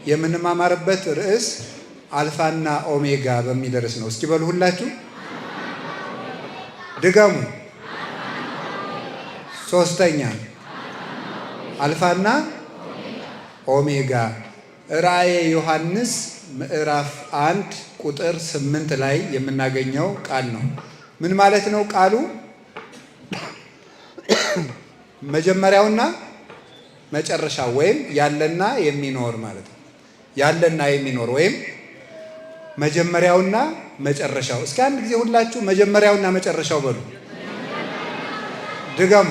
የምንማማርበት ርዕስ አልፋና ኦሜጋ በሚል ርዕስ ነው። እስኪ በሉ ሁላችሁ ድገሙ። ሶስተኛ አልፋና ኦሜጋ። ራእየ ዮሐንስ ምዕራፍ 1 ቁጥር 8 ላይ የምናገኘው ቃል ነው። ምን ማለት ነው ቃሉ? መጀመሪያውና መጨረሻው ወይም ያለና የሚኖር ማለት ነው። ያለና የሚኖር ወይም መጀመሪያውና መጨረሻው። እስኪ አንድ ጊዜ ሁላችሁ መጀመሪያውና መጨረሻው በሉ። ድገሙ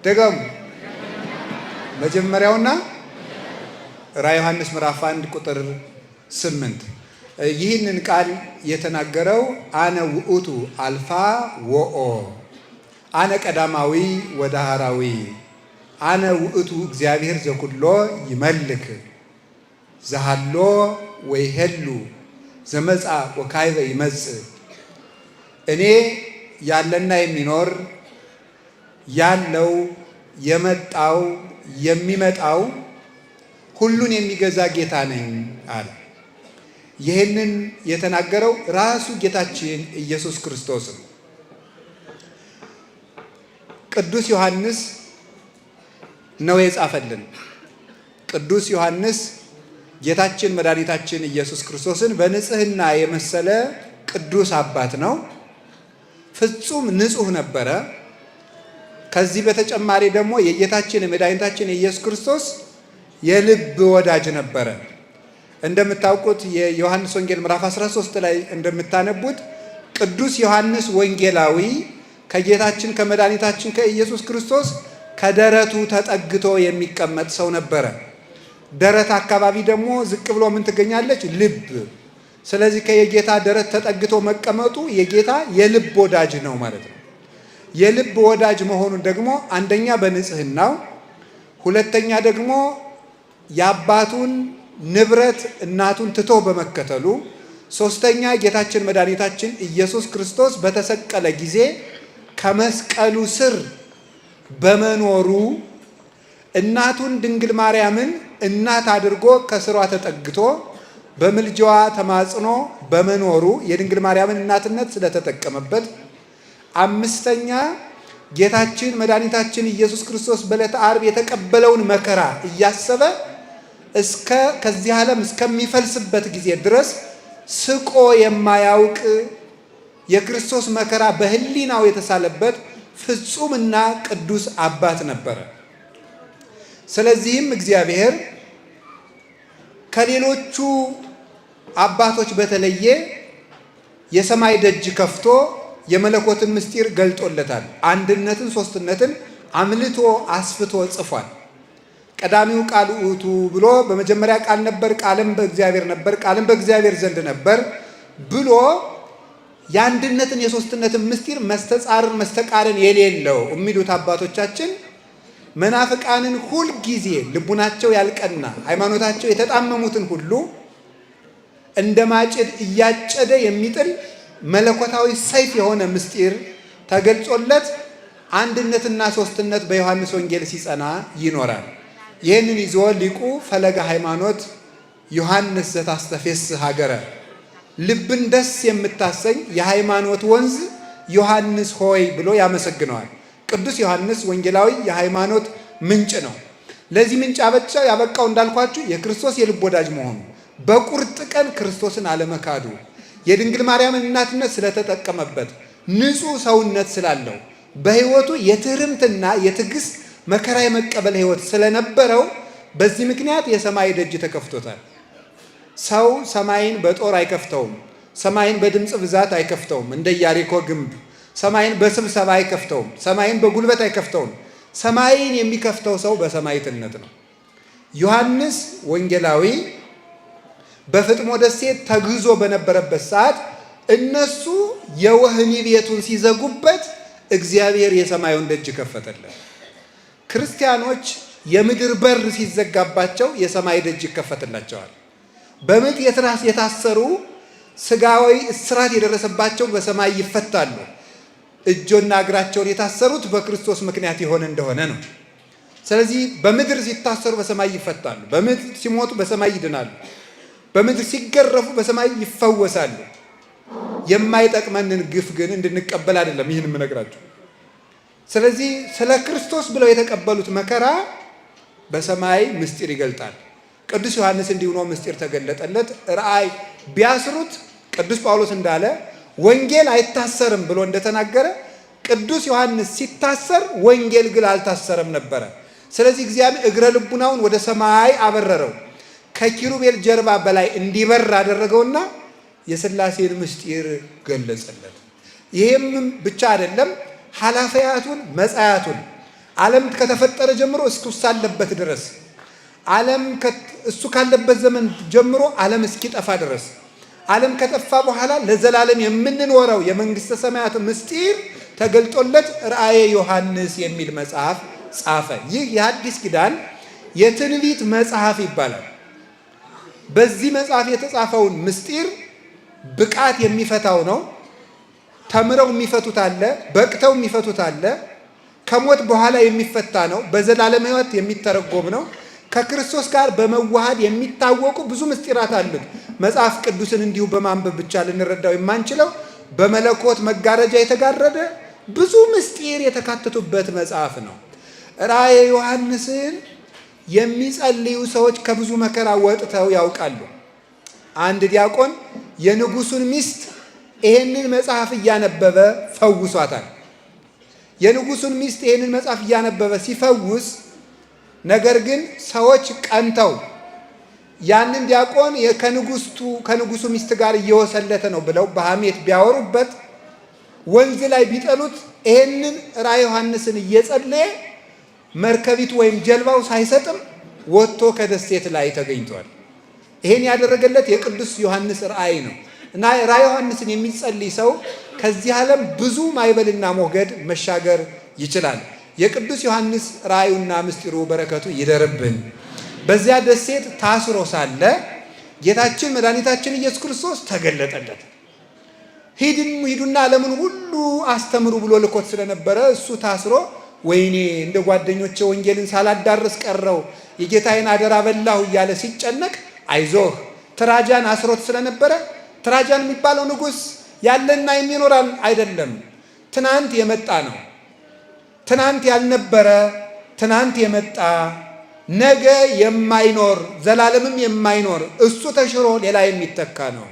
ድገሙ። መጀመሪያውና ራዕየ ዮሐንስ ምዕራፍ 1 ቁጥር 8 ይህንን ቃል የተናገረው አነ ውእቱ አልፋ ወኦ፣ አነ ቀዳማዊ ወዳህራዊ፣ አነ ውእቱ እግዚአብሔር ዘኩሎ ይመልክ ዘሃሎ ወይሄሉ ዘመጻ ወካይበ ይመጽእ። እኔ ያለና የሚኖር ያለው የመጣው የሚመጣው ሁሉን የሚገዛ ጌታ ነኝ አለ። ይህንን የተናገረው ራሱ ጌታችን ኢየሱስ ክርስቶስ ነው። ቅዱስ ዮሐንስ ነው የጻፈልን። ቅዱስ ዮሐንስ ጌታችን መድኃኒታችን ኢየሱስ ክርስቶስን በንጽህና የመሰለ ቅዱስ አባት ነው። ፍጹም ንጹሕ ነበረ። ከዚህ በተጨማሪ ደግሞ የጌታችን የመድኃኒታችን የኢየሱስ ክርስቶስ የልብ ወዳጅ ነበረ። እንደምታውቁት የዮሐንስ ወንጌል ምዕራፍ 13 ላይ እንደምታነቡት ቅዱስ ዮሐንስ ወንጌላዊ ከጌታችን ከመድኃኒታችን ከኢየሱስ ክርስቶስ ከደረቱ ተጠግቶ የሚቀመጥ ሰው ነበረ። ደረት አካባቢ ደግሞ ዝቅ ብሎ ምን ትገኛለች? ልብ። ስለዚህ ከየጌታ ደረት ተጠግቶ መቀመጡ የጌታ የልብ ወዳጅ ነው ማለት ነው። የልብ ወዳጅ መሆኑን ደግሞ አንደኛ በንጽህናው፣ ሁለተኛ ደግሞ የአባቱን ንብረት እናቱን ትቶ በመከተሉ፣ ሶስተኛ ጌታችን መድኃኒታችን ኢየሱስ ክርስቶስ በተሰቀለ ጊዜ ከመስቀሉ ስር በመኖሩ እናቱን ድንግል ማርያምን እናት አድርጎ ከስሯ ተጠግቶ በምልጃዋ ተማጽኖ በመኖሩ የድንግል ማርያምን እናትነት ስለተጠቀመበት፣ አምስተኛ ጌታችን መድኃኒታችን ኢየሱስ ክርስቶስ በዕለተ ዓርብ የተቀበለውን መከራ እያሰበ ከዚህ ዓለም እስከሚፈልስበት ጊዜ ድረስ ስቆ የማያውቅ የክርስቶስ መከራ በሕሊናው የተሳለበት ፍጹምና ቅዱስ አባት ነበረ። ስለዚህም እግዚአብሔር ከሌሎቹ አባቶች በተለየ የሰማይ ደጅ ከፍቶ የመለኮትን ምስጢር ገልጦለታል። አንድነትን፣ ሶስትነትን አምልቶ አስፍቶ ጽፏል። ቀዳሚው ቃል ውእቱ ብሎ በመጀመሪያ ቃል ነበር፣ ቃልም በእግዚአብሔር ነበር፣ ቃልም በእግዚአብሔር ዘንድ ነበር ብሎ የአንድነትን የሶስትነትን ምስጢር መስተጻርር መስተቃርን የሌለው የሚሉት አባቶቻችን መናፍቃንን ሁል ጊዜ ልቡናቸው ያልቀና ሃይማኖታቸው የተጣመሙትን ሁሉ እንደ ማጭድ እያጨደ የሚጥል መለኮታዊ ሰይፍ የሆነ ምስጢር ተገልጾለት አንድነትና ሶስትነት በዮሐንስ ወንጌል ሲጸና ይኖራል። ይህንን ይዞ ሊቁ ፈለገ ሃይማኖት ዮሐንስ ዘታስተፌስሕ ሀገረ፣ ልብን ደስ የምታሰኝ የሃይማኖት ወንዝ ዮሐንስ ሆይ ብሎ ያመሰግነዋል። ቅዱስ ዮሐንስ ወንጌላዊ የሃይማኖት ምንጭ ነው። ለዚህ ምንጭ ያበቃው እንዳልኳችሁ የክርስቶስ የልብ ወዳጅ መሆኑ፣ በቁርጥ ቀን ክርስቶስን አለመካዱ፣ የድንግል ማርያምን እናትነት ስለተጠቀመበት፣ ንጹሕ ሰውነት ስላለው፣ በሕይወቱ የትህርምትና የትዕግስት መከራ የመቀበል ሕይወት ስለነበረው በዚህ ምክንያት የሰማይ ደጅ ተከፍቶታል። ሰው ሰማይን በጦር አይከፍተውም። ሰማይን በድምፅ ብዛት አይከፍተውም እንደ ኢያሪኮ ግንብ። ሰማይን በስብሰባ አይከፍተውም። ሰማይን በጉልበት አይከፍተውም። ሰማይን የሚከፍተው ሰው በሰማዕትነት ነው። ዮሐንስ ወንጌላዊ በፍጥሞ ደሴት ተግዞ በነበረበት ሰዓት እነሱ የወህኒ ቤቱን ሲዘጉበት እግዚአብሔር የሰማዩን ደጅ ከፈተለት። ክርስቲያኖች የምድር በር ሲዘጋባቸው የሰማይ ደጅ ይከፈትላቸዋል። በምጥ የታሰሩ ስጋዊ እስራት የደረሰባቸው በሰማይ ይፈታሉ። እጆና እግራቸውን የታሰሩት በክርስቶስ ምክንያት የሆነ እንደሆነ ነው። ስለዚህ በምድር ሲታሰሩ በሰማይ ይፈታሉ፣ በምድር ሲሞቱ በሰማይ ይድናሉ፣ በምድር ሲገረፉ በሰማይ ይፈወሳሉ። የማይጠቅመንን ግፍ ግን እንድንቀበል አይደለም ይህን የምነግራቸው። ስለዚህ ስለ ክርስቶስ ብለው የተቀበሉት መከራ በሰማይ ምስጢር ይገልጣል። ቅዱስ ዮሐንስ እንዲህ ሆኖ ምስጢር ተገለጠለት። ራእይ ቢያስሩት ቅዱስ ጳውሎስ እንዳለ ወንጌል አይታሰርም ብሎ እንደተናገረ ቅዱስ ዮሐንስ ሲታሰር ወንጌል ግን አልታሰረም ነበረ። ስለዚህ እግዚአብሔር እግረ ልቡናውን ወደ ሰማይ አበረረው፣ ከኪሩቤል ጀርባ በላይ እንዲበር አደረገውና የሥላሴን ምስጢር ገለጸለት። ይህም ብቻ አይደለም፣ ኃላፊያቱን መጻያቱን ዓለም ከተፈጠረ ጀምሮ እስካለበት ድረስ ዓለም እሱ ካለበት ዘመን ጀምሮ ዓለም እስኪጠፋ ድረስ ዓለም ከጠፋ በኋላ ለዘላለም የምንኖረው የመንግሥተ ሰማያት ምስጢር ተገልጦለት ራእየ ዮሐንስ የሚል መጽሐፍ ጻፈ። ይህ የሐዲስ ኪዳን የትንቢት መጽሐፍ ይባላል። በዚህ መጽሐፍ የተጻፈውን ምስጢር ብቃት የሚፈታው ነው። ተምረው የሚፈቱት አለ፣ በቅተው የሚፈቱት አለ። ከሞት በኋላ የሚፈታ ነው። በዘላለም ሕይወት የሚተረጎም ነው። ከክርስቶስ ጋር በመዋሃድ የሚታወቁ ብዙ ምስጢራት አሉት። መጽሐፍ ቅዱስን እንዲሁ በማንበብ ብቻ ልንረዳው የማንችለው በመለኮት መጋረጃ የተጋረደ ብዙ ምስጢር የተካተቱበት መጽሐፍ ነው። ራእየ ዮሐንስን የሚጸልዩ ሰዎች ከብዙ መከራ ወጥተው ያውቃሉ። አንድ ዲያቆን የንጉሱን ሚስት ይሄንን መጽሐፍ እያነበበ ፈውሷታል። የንጉሱን ሚስት ይሄንን መጽሐፍ እያነበበ ሲፈውስ፣ ነገር ግን ሰዎች ቀንተው ያንን ዲያቆን ከንጉሱ ሚስት ጋር እየወሰለተ ነው ብለው በሐሜት ቢያወሩበት፣ ወንዝ ላይ ቢጠሉት፣ ይሄንን ራእየ ዮሐንስን እየጸለየ መርከቢቱ ወይም ጀልባው ሳይሰጥም ወጥቶ ከደሴት ላይ ተገኝቷል። ይሄን ያደረገለት የቅዱስ ዮሐንስ ራእይ ነው እና ራእየ ዮሐንስን የሚጸልይ ሰው ከዚህ ዓለም ብዙ ማዕበልና ሞገድ መሻገር ይችላል። የቅዱስ ዮሐንስ ራእዩና ምስጢሩ በረከቱ ይደርብን። በዚያ ደሴት ታስሮ ሳለ ጌታችን መድኃኒታችን ኢየሱስ ክርስቶስ ተገለጠለት። ሂዱና ዓለምን ሁሉ አስተምሩ ብሎ ልኮት ስለነበረ እሱ ታስሮ ወይኔ እንደ ጓደኞቼ ወንጌልን ሳላዳርስ ቀረው፣ የጌታዬን አደራ በላሁ እያለ ሲጨነቅ፣ አይዞህ ትራጃን አስሮት ስለነበረ፣ ትራጃን የሚባለው ንጉሥ ያለና የሚኖር አይደለም፣ ትናንት የመጣ ነው። ትናንት ያልነበረ ትናንት የመጣ ነገ የማይኖር ዘላለምም የማይኖር እሱ ተሽሮ ሌላ የሚተካ ነው።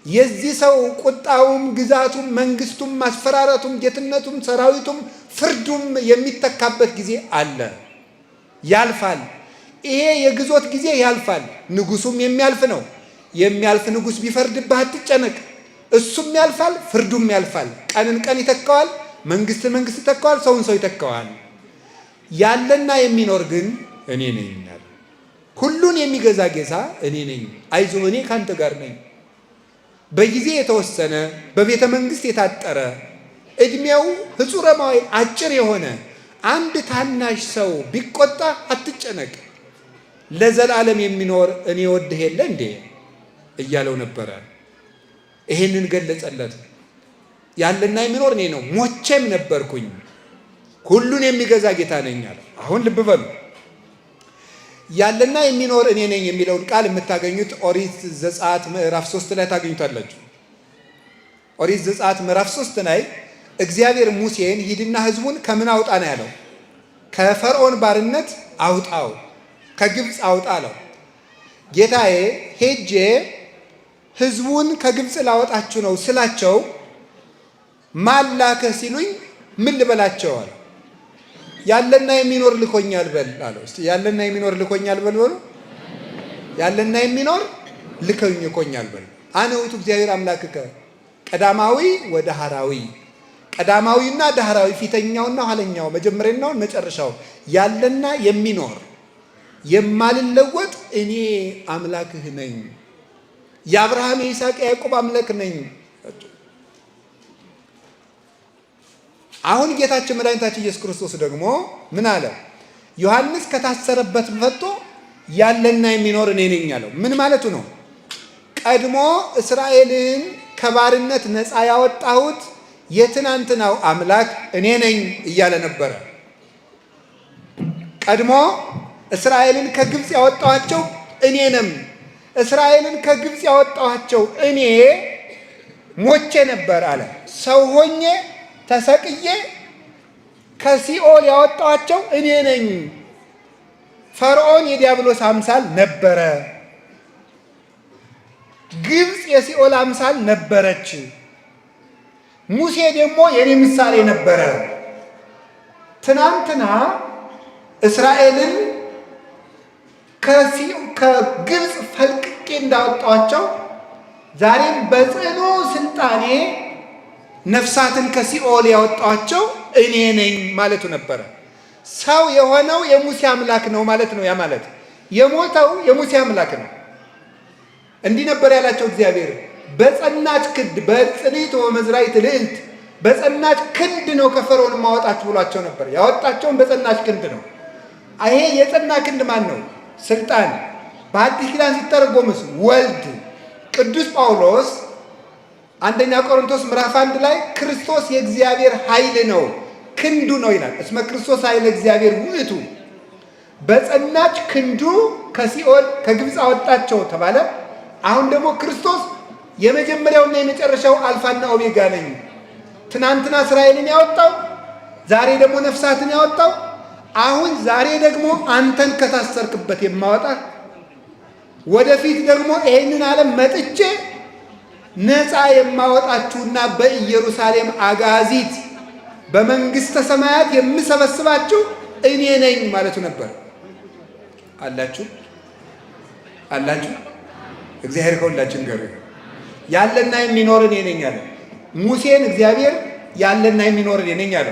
የዚህ ሰው ቁጣውም ግዛቱም መንግስቱም ማስፈራረቱም ጌትነቱም ሰራዊቱም ፍርዱም የሚተካበት ጊዜ አለ። ያልፋል። ይሄ የግዞት ጊዜ ያልፋል። ንጉሱም የሚያልፍ ነው። የሚያልፍ ንጉስ ቢፈርድብህ አትጨነቅ። እሱም ያልፋል፣ ፍርዱም ያልፋል። ቀንን ቀን ይተካዋል፣ መንግስትን መንግስት ይተካዋል፣ ሰውን ሰው ይተካዋል። ያለና የሚኖር ግን እኔ ነኝ ይላል። ሁሉን የሚገዛ ጌታ እኔ ነኝ፣ አይዞህ እኔ ካንተ ጋር ነኝ። በጊዜ የተወሰነ በቤተ መንግስት የታጠረ እድሜው ህጹረማዊ አጭር የሆነ አንድ ታናሽ ሰው ቢቆጣ አትጨነቅ፣ ለዘላለም የሚኖር እኔ ወድህ የለ እንዴ እያለው ነበረ። ይሄንን ገለጸለት። ያለና የሚኖር እኔ ነው፣ ሞቼም ነበርኩኝ፣ ሁሉን የሚገዛ ጌታ ነኝ አለ። አሁን ልብ በሉ፣ ያለና የሚኖር እኔ ነኝ የሚለውን ቃል የምታገኙት ኦሪት ዘጸአት ምዕራፍ 3 ላይ ታገኙታላችሁ። ኦሪት ዘጸአት ምዕራፍ 3 ላይ እግዚአብሔር ሙሴን ሂድና ህዝቡን ከምን አውጣ ነው ያለው? ከፈርዖን ባርነት አውጣው፣ ከግብፅ አውጣ አለው። ጌታዬ ሄጄ ህዝቡን ከግብፅ ላወጣችሁ ነው ስላቸው ማን ላከ ሲሉኝ ምን ልበላቸው አለ። ያለና የሚኖር ልኮኛል በል አለው። እስቲ ያለና የሚኖር ልኮኛል በል በሉ። ያለና የሚኖር ልኮኛል በል። አነ ውእቱ እግዚአብሔር አምላክከ ቀዳማዊ ወዳህራዊ፣ ቀዳማዊና ዳህራዊ፣ ፊተኛውና ኋለኛው፣ መጀመሪያውና መጨረሻው፣ ያለና የሚኖር የማልለወጥ እኔ አምላክህ ነኝ። የአብርሃም የይስሐቅ የያዕቆብ አምላክ ነኝ። አሁን ጌታችን መድኃኒታችን ኢየሱስ ክርስቶስ ደግሞ ምን አለ? ዮሐንስ ከታሰረበት ፈቶ ያለና የሚኖር እኔ ነኝ አለው። ምን ማለቱ ነው? ቀድሞ እስራኤልን ከባርነት ነፃ ያወጣሁት የትናንትናው አምላክ እኔ ነኝ እያለ ነበረ። ቀድሞ እስራኤልን ከግብፅ ያወጣኋቸው እኔ ነኝ። እስራኤልን ከግብፅ ያወጣኋቸው እኔ ሞቼ ነበር አለ። ሰው ሆኜ ተሰቅዬ ከሲኦል ያወጣኋቸው እኔ ነኝ። ፈርዖን የዲያብሎስ አምሳል ነበረ። ግብፅ የሲኦል አምሳል ነበረች። ሙሴ ደግሞ የኔ ምሳሌ ነበረ። ትናንትና እስራኤልን ከግብፅ ፈልቅቄ እንዳወጣቸው ዛሬም በጽኑ ስልጣኔ ነፍሳትን ከሲኦል ያወጣቸው እኔ ነኝ ማለቱ ነበረ። ሰው የሆነው የሙሴ አምላክ ነው ማለት ነው። ያ ማለት የሞተው የሙሴ አምላክ ነው። እንዲህ ነበር ያላቸው እግዚአብሔር በጸናች ክንድ በጽኒት ወመዝራዕት ልዕልት በጸናች ክንድ ነው ከፈርዖን ማወጣችሁ ብሏቸው ነበር። ያወጣቸውን በጸናች ክንድ ነው። ይሄ የጸና ክንድ ማን ነው? ስልጣን። በአዲስ ኪዳን ሲተረጎምስ ወልድ። ቅዱስ ጳውሎስ አንደኛ ቆሮንቶስ ምዕራፍ 1 ላይ ክርስቶስ የእግዚአብሔር ኃይል ነው ክንዱ ነው ይላል። እስመ ክርስቶስ ኃይለ እግዚአብሔር ውእቱ። በጸናች ክንዱ ከሲኦል ከግብፅ አወጣቸው ተባለ። አሁን ደግሞ ክርስቶስ የመጀመሪያውና የመጨረሻው አልፋና ኦሜጋ ነኝ። ትናንትና እስራኤልን ያወጣው፣ ዛሬ ደግሞ ነፍሳትን ያወጣው፣ አሁን ዛሬ ደግሞ አንተን ከታሰርክበት የማወጣ፣ ወደፊት ደግሞ ይሄንን ዓለም መጥቼ ነፃ የማወጣችሁና በኢየሩሳሌም አጋዚት በመንግስተ ሰማያት የምሰበስባችሁ እኔ ነኝ ማለቱ ነበር። አላችሁ አላችሁ። እግዚአብሔር ከሁላችን ጋር ያለና የሚኖር እኔ ነኝ አለ። ሙሴን እግዚአብሔር ያለና የሚኖር እኔ ነኝ አለ።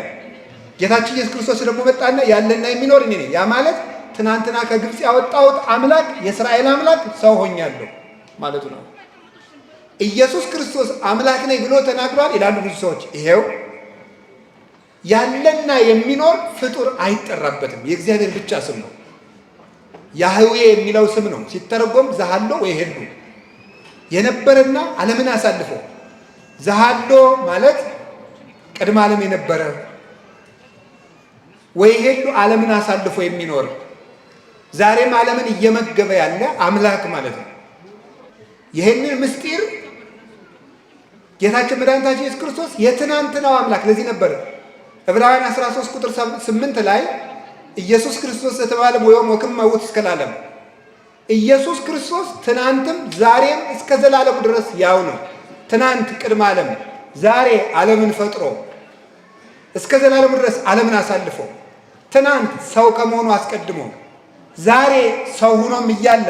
ጌታችን ኢየሱስ ክርስቶስ ደግሞ መጣና ያለና የሚኖር እኔ ነኝ። ያ ማለት ትናንትና ከግብፅ ያወጣሁት አምላክ የእስራኤል አምላክ ሰው ሆኛለሁ ማለቱ ነው። ኢየሱስ ክርስቶስ አምላክ ነኝ ብሎ ተናግሯል ይላሉ ብዙ ሰዎች። ይሄው ያለና የሚኖር ፍጡር አይጠራበትም፣ የእግዚአብሔር ብቻ ስም ነው። ያህዌ የሚለው ስም ነው። ሲተረጎም ዘሃሎ ወይ ሄሉ የነበረና ዓለምን አሳልፎ፣ ዘሃሎ ማለት ቅድመ ዓለም የነበረ፣ ወይ ሄሉ ዓለምን አሳልፎ የሚኖር ዛሬም ዓለምን እየመገበ ያለ አምላክ ማለት ነው። ይህንን ምስጢር ጌታችን መድኃኒታችን ኢየሱስ ክርስቶስ የትናንትናው አምላክ ለዚህ ነበር ዕብራውያን 13 ቁጥር 8 ላይ ኢየሱስ ክርስቶስ የተባለ ወይም ወክም ውእቱ እስከ ለዓለም። ኢየሱስ ክርስቶስ ትናንትም ዛሬም እስከ ዘላለሙ ድረስ ያው ነው። ትናንት ቅድመ ዓለም፣ ዛሬ ዓለምን ፈጥሮ እስከ ዘላለሙ ድረስ ዓለምን አሳልፎ፣ ትናንት ሰው ከመሆኑ አስቀድሞ ዛሬ ሰው ሆኖም እያለ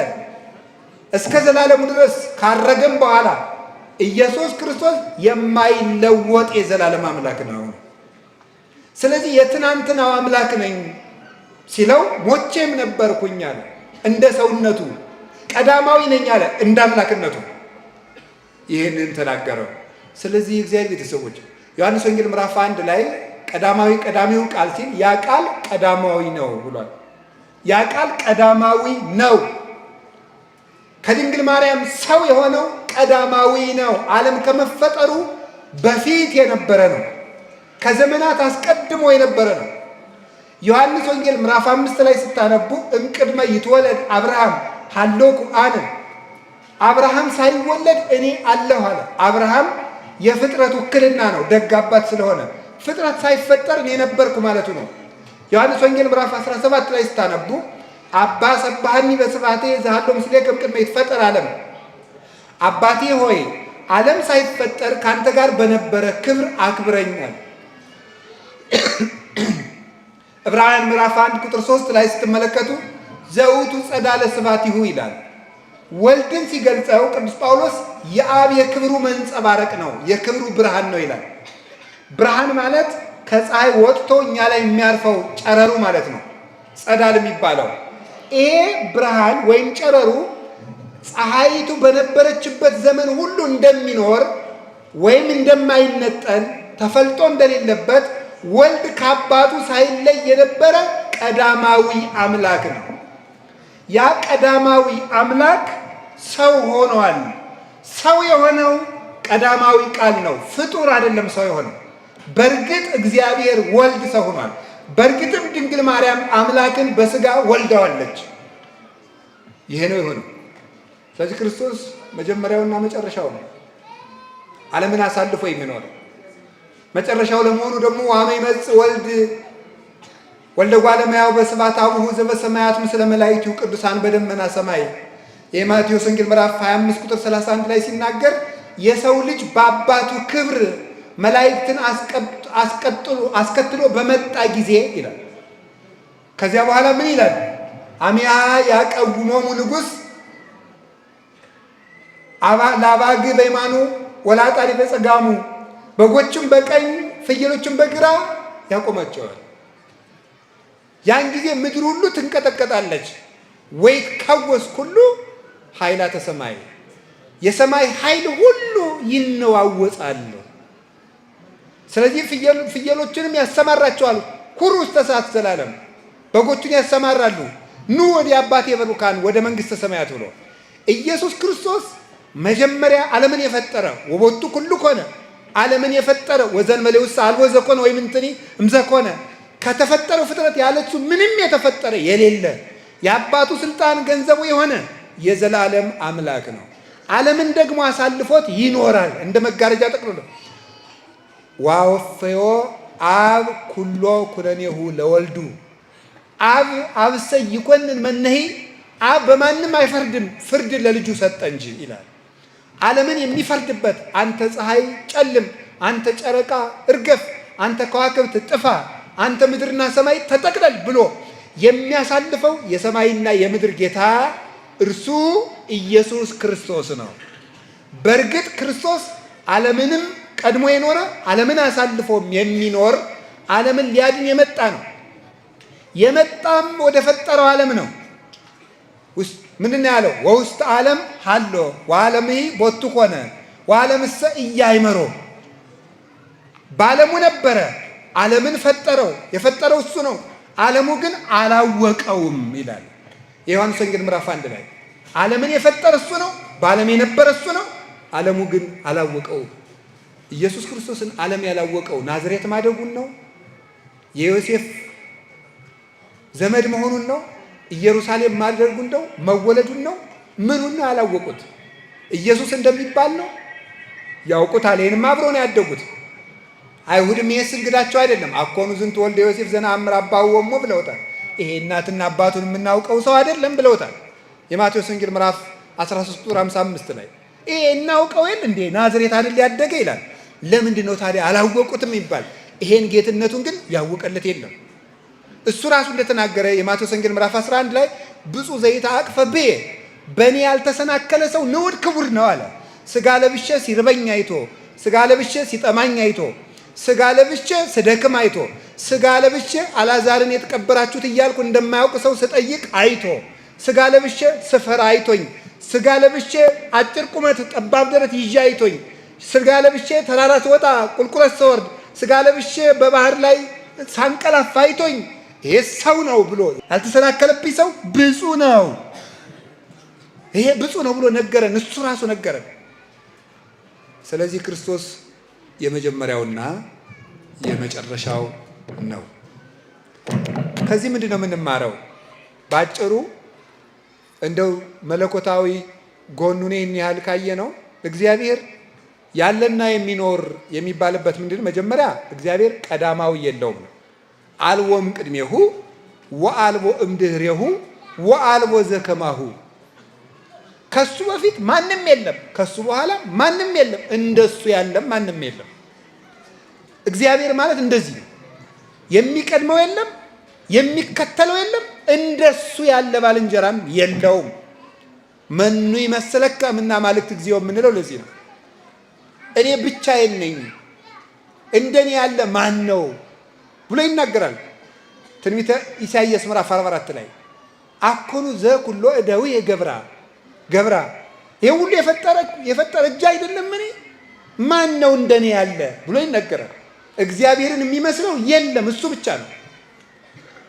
እስከ ዘላለሙ ድረስ ካረገም በኋላ ኢየሱስ ክርስቶስ የማይለወጥ የዘላለም አምላክ ነው። ስለዚህ የትናንትናው አምላክ ነኝ ሲለው ሞቼም ነበርኩኝ አለ እንደ ሰውነቱ፣ ቀዳማዊ ነኝ አለ እንደ አምላክነቱ። ይህንን ተናገረው። ስለዚህ የእግዚአብሔር ቤተሰቦች ዮሐንስ ወንጌል ምዕራፍ 1 ላይ ቀዳሚው ቃል ሲል ያ ቃል ቀዳማዊ ነው ብሏል። ያ ቃል ቀዳማዊ ነው። ከድንግል ማርያም ሰው የሆነው ቀዳማዊ ነው። ዓለም ከመፈጠሩ በፊት የነበረ ነው። ከዘመናት አስቀድሞ የነበረ ነው። ዮሐንስ ወንጌል ምዕራፍ 5 ላይ ስታነቡ እምቅድመ ይትወለድ አብርሃም ሀሎኩ አነ፣ አብርሃም ሳይወለድ እኔ አለሁ አለ። አብርሃም የፍጥረት ውክልና ነው፣ ደግ አባት ስለሆነ ፍጥረት ሳይፈጠር እኔ ነበርኩ ማለቱ ነው። ዮሐንስ ወንጌል ምዕራፍ 17 ላይ ስታነቡ አባ ሰባህኒ በስብሐቴ ዘሃሎ ምስሌከ እምቅድመ ይትፈጠር ዓለም፣ አባቴ ሆይ ዓለም ሳይፈጠር ካንተ ጋር በነበረ ክብር አክብረኛል። ዕብራውያን ምዕራፍ 1 ቁጥር 3 ላይ ስትመለከቱ ዘውቱ ጸዳለ ስብሐቲሁ ይላል። ወልድን ሲገልጸው ቅዱስ ጳውሎስ የአብ የክብሩ መንጸባረቅ ነው፣ የክብሩ ብርሃን ነው ይላል። ብርሃን ማለት ከፀሐይ ወጥቶ እኛ ላይ የሚያርፈው ጨረሩ ማለት ነው፣ ጸዳል የሚባለው። ይሄ ብርሃን ወይም ጨረሩ ፀሐይቱ በነበረችበት ዘመን ሁሉ እንደሚኖር ወይም እንደማይነጠል ተፈልጦ እንደሌለበት ወልድ ከአባቱ ሳይለይ የነበረ ቀዳማዊ አምላክ ነው። ያ ቀዳማዊ አምላክ ሰው ሆኗል። ሰው የሆነው ቀዳማዊ ቃል ነው፣ ፍጡር አይደለም ሰው የሆነው። በእርግጥ እግዚአብሔር ወልድ ሰው ሆኗል። በእርግጥም ድንግል ማርያም አምላክን በስጋ ወልደዋለች። ይሄ ነው የሆነው። ስለዚህ ክርስቶስ መጀመሪያውና መጨረሻው ነው፣ ዓለምን አሳልፎ የሚኖር መጨረሻው ለመሆኑ ደግሞ ዋመ ይመጽእ ወልደ እጓለ እመሕያው በስብሐት አቡሁ ዘበሰማያት ምስለ መላእክቱ ቅዱሳን በደመና ሰማይ የማቴዎስ ወንጌል ምዕራፍ 25 ቁጥር 31 ላይ ሲናገር የሰው ልጅ በአባቱ ክብር መላእክትን አስከትሎ በመጣ ጊዜ ይላል። ከዚያ በኋላ ምን ይላል? አሚያ ያቀውሞሙ ንጉሥ ለአባግ በየማኑ ወለአጣሪ በጸጋሙ፣ በጎችም በቀኝ ፍየሎችም በግራ ያቆማቸዋል። ያን ጊዜ ምድር ሁሉ ትንቀጠቀጣለች። ወይትከወስ ኩሉ ኃይላተ ሰማይ፣ የሰማይ ኃይል ሁሉ ይነዋወጣል። ስለዚህ ፍየሎችንም ያሰማራቸዋል። ሁሩ ውስተ እሳት ዘላለም፣ በጎቹን ያሰማራሉ። ኑ ወደ አባቴ በሩካን ወደ መንግሥተ ሰማያት ብሎ ኢየሱስ ክርስቶስ መጀመሪያ ዓለምን የፈጠረ ወቦቱ ኩሉ ኮነ፣ ዓለምን የፈጠረ ወዘእንበሌ ውስተ አልቦ ዘኮነ ወይም እንትኒ እምዘኮነ፣ ከተፈጠረው ፍጥረት ያለሱ ምንም የተፈጠረ የሌለ የአባቱ ስልጣን ገንዘቡ የሆነ የዘላለም አምላክ ነው። ዓለምን ደግሞ አሳልፎት ይኖራል እንደ መጋረጃ ጠቅልሎ። ዋወፈዮ አብ ኩሎ ኩነኔሁ ለወልዱ፣ አብ አብሰ ይኮንን መነሂ፣ አብ በማንም አይፈርድም ፍርድ ለልጁ ሰጠ እንጂ ይላል። ዓለምን የሚፈርድበት አንተ ፀሐይ ጨልም፣ አንተ ጨረቃ እርገፍ፣ አንተ ከዋክብት ጥፋ፣ አንተ ምድርና ሰማይ ተጠቅለል ብሎ የሚያሳልፈው የሰማይና የምድር ጌታ እርሱ ኢየሱስ ክርስቶስ ነው። በእርግጥ ክርስቶስ ዓለምንም ቀድሞ የኖረ ዓለምን አሳልፎም የሚኖር ዓለምን ሊያድን የመጣ ነው። የመጣም ወደ ፈጠረው ዓለም ነው። ምንድን ነው ያለው? ወውስተ ዓለም ሀሎ ወዓለምሂ ቦቱ ኮነ ወዓለምሰ ኢያእመሮ፣ በዓለሙ ነበረ፣ ዓለምን ፈጠረው። የፈጠረው እሱ ነው፣ ዓለሙ ግን አላወቀውም ይላል የዮሐንስ ወንጌል ምዕራፍ 1 ላይ። ዓለምን የፈጠረ እሱ ነው፣ በዓለም የነበረ እሱ ነው፣ ዓለሙ ግን አላወቀውም። ኢየሱስ ክርስቶስን ዓለም ያላወቀው ናዝሬት ማደጉን ነው፣ የዮሴፍ ዘመድ መሆኑን ነው፣ ኢየሩሳሌም ማድረጉን ነው፣ መወለዱን ነው። ምኑን ነው ያላወቁት? ኢየሱስ እንደሚባል ነው ያውቁታል። ይህንም አብረው ነው ያደጉት። አይሁድም ይሄስ እንግዳቸው አይደለም። አኮኑ ዝንቱ ወልደ ዮሴፍ ዘነአምር አባሁ ወእሙ ብለውታል። ይሄ እናትና አባቱን የምናውቀው ሰው አይደለም ብለውታል። የማቴዎስ ወንጌል ምዕራፍ 13 ቁጥር 55 ላይ ይሄ እናውቀው የለ እንዴ ናዝሬት አይደል ያደገ ይላል። ለምንድን ነው ታዲያ አላወቁትም ይባል? ይሄን ጌትነቱን ግን ያወቀለት የለም። እሱ ራሱ እንደተናገረ የማቴዎስ ወንጌል ምዕራፍ 11 ላይ ብፁዕ ዘይተአቅፈ ብየ፣ በእኔ ያልተሰናከለ ሰው ንዑድ ክቡር ነው አለ። ስጋ ለብሼ ሲርበኝ አይቶ፣ ስጋ ለብሼ ሲጠማኝ አይቶ፣ ስጋ ለብሼ ስደክም አይቶ፣ ስጋ ለብሼ አልዓዛርን የተቀበራችሁት እያልኩ እንደማያውቅ ሰው ስጠይቅ አይቶ፣ ስጋ ለብሼ ስፈራ አይቶኝ፣ ስጋ ለብሼ አጭር ቁመት ጠባብ ደረት ይዤ አይቶኝ፣ ስጋ ለብሼ ተራራ ስወጣ ቁልቁለት ስወርድ፣ ስጋ ለብሼ በባህር ላይ ሳንቀላፋ አይቶኝ፣ ይሄ ሰው ነው ብሎ ያልተሰናከለብኝ ሰው ብፁዕ ነው። ይሄ ብፁዕ ነው ብሎ ነገረን፣ እሱ ራሱ ነገረን። ስለዚህ ክርስቶስ የመጀመሪያውና የመጨረሻው ነው። ከዚህ ምንድን ነው የምንማረው? ባጭሩ እንደው መለኮታዊ ጎኑን ይህን ያህል ካየ ነው እግዚአብሔር ያለና የሚኖር የሚባልበት ምንድን መጀመሪያ እግዚአብሔር ቀዳማዊ የለውም ነው። አልቦም ቅድሜሁ ወአልቦ እምድህሬሁ ወአልቦ ዘከማሁ፣ ከሱ በፊት ማንም የለም፣ ከሱ በኋላ ማንም የለም፣ እንደሱ ያለም ማንም የለም። እግዚአብሔር ማለት እንደዚህ ነው። የሚቀድመው የለም፣ የሚከተለው የለም፣ እንደሱ ያለ ባልንጀራም የለውም። መኑ ይመስለከ እምነ አማልክት እግዚኦ የምንለው ለዚህ ነው። እኔ ብቻዬን ነኝ፣ እንደኔ ያለ ማን ነው ብሎ ይናገራል። ትንቢተ ኢሳይያስ ምዕራፍ 44 ላይ አኮኑ ዘኩሎ እደዊየ ገብራ፣ ይሄ ሁሉ የፈጠረ እጅ አይደለም እኔ ማን ነው እንደኔ ያለ ብሎ ይናገራል። እግዚአብሔርን የሚመስለው የለም፣ እሱ ብቻ ነው።